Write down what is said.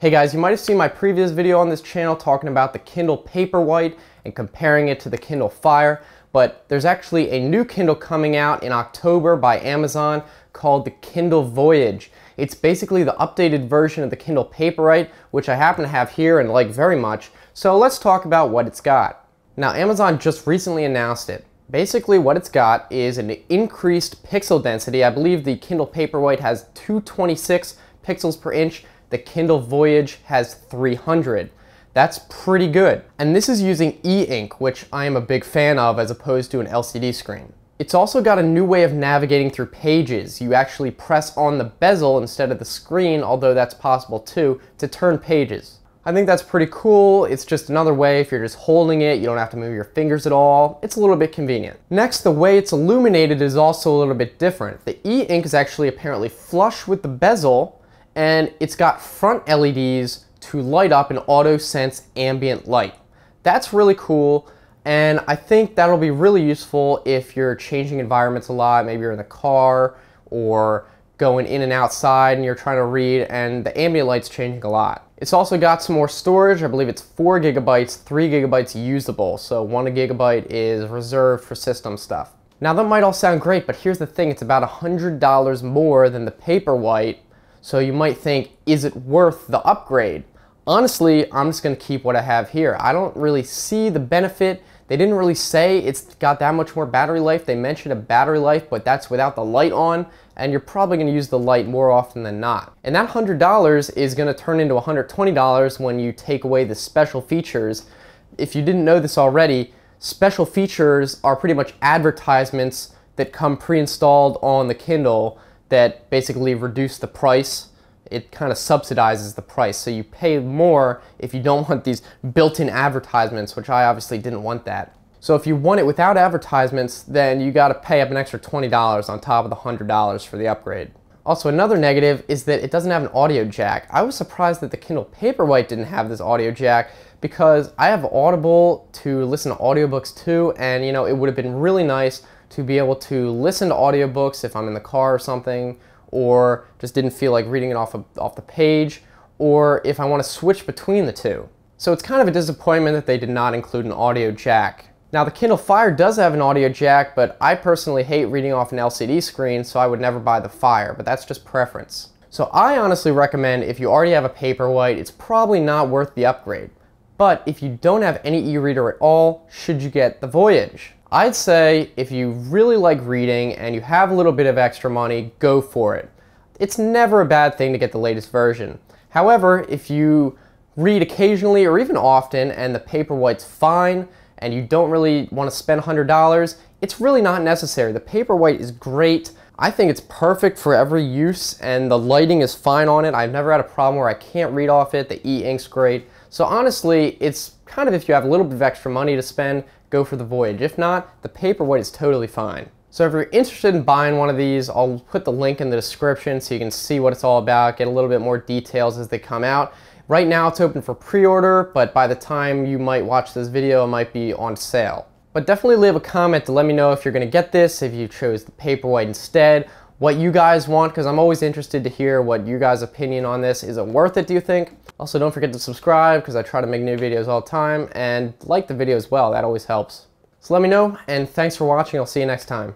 Hey guys, you might have seen my previous video on this channel talking about the Kindle Paperwhite and comparing it to the Kindle Fire, but there's actually a new Kindle coming out in October by Amazon called the Kindle Voyage. It's basically the updated version of the Kindle Paperwhite, which I happen to have here and like very much, so let's talk about what it's got. Now, Amazon just recently announced it. Basically what it's got is an increased pixel density. I believe the Kindle Paperwhite has 226 pixels per inch. The Kindle Voyage has 300. That's pretty good. And this is using e-ink, which I am a big fan of as opposed to an LCD screen. It's also got a new way of navigating through pages. You actually press on the bezel instead of the screen, although that's possible too, to turn pages. I think that's pretty cool. It's just another way, if you're just holding it, you don't have to move your fingers at all. It's a little bit convenient. Next, the way it's illuminated is also a little bit different. The e-ink is actually apparently flush with the bezel, and it's got front LEDs to light up an auto-sense ambient light. That's really cool, and I think that'll be really useful if you're changing environments a lot. Maybe you're in the car or going in and outside and you're trying to read, and the ambient light's changing a lot. It's also got some more storage. I believe it's 4 gigabytes, 3 gigabytes usable, so 1 gigabyte is reserved for system stuff. Now that might all sound great, but here's the thing, it's about $100 more than the Paperwhite. So you might think, is it worth the upgrade? Honestly, I'm just gonna keep what I have here. I don't really see the benefit. They didn't really say it's got that much more battery life. They mentioned a battery life, but that's without the light on, and you're probably gonna use the light more often than not. And that $100 is gonna turn into $120 when you take away the special features. If you didn't know this already, special features are pretty much advertisements that come pre-installed on the Kindle that basically reduce the price. It kind of subsidizes the price, so you pay more if you don't want these built-in advertisements, which I obviously didn't want that. So if you want it without advertisements, then you gotta pay up an extra $20 on top of the $100 for the upgrade. Also, another negative is that it doesn't have an audio jack. I was surprised that the Kindle Paperwhite didn't have this audio jack because I have Audible to listen to audiobooks too, and you know, it would have been really nice to be able to listen to audiobooks if I'm in the car or something, or just didn't feel like reading it off the page, or if I want to switch between the two. So it's kind of a disappointment that they did not include an audio jack. Now the Kindle Fire does have an audio jack, but I personally hate reading off an LCD screen, so I would never buy the Fire, but that's just preference. So I honestly recommend, if you already have a Paperwhite, it's probably not worth the upgrade. But if you don't have any e-reader at all, should you get the Voyage? I'd say if you really like reading and you have a little bit of extra money, go for it. It's never a bad thing to get the latest version. However, if you read occasionally or even often and the Paperwhite's fine and you don't really want to spend $100, it's really not necessary. The Paperwhite is great. I think it's perfect for every use, and the lighting is fine on it. I've never had a problem where I can't read off it. The e-ink's great. So honestly, it's kind of, if you have a little bit of extra money to spend, go for the Voyage. If not, the Paperwhite is totally fine. So if you're interested in buying one of these, I'll put the link in the description so you can see what it's all about, get a little bit more details as they come out. Right now it's open for pre-order, but by the time you might watch this video, it might be on sale. But definitely leave a comment to let me know if you're gonna get this, if you chose the Paperwhite instead, what you guys want, because I'm always interested to hear what you guys' opinion on this. Is it worth it, do you think? Also, don't forget to subscribe, because I try to make new videos all the time, and like the video as well, that always helps. So let me know, and thanks for watching. I'll see you next time.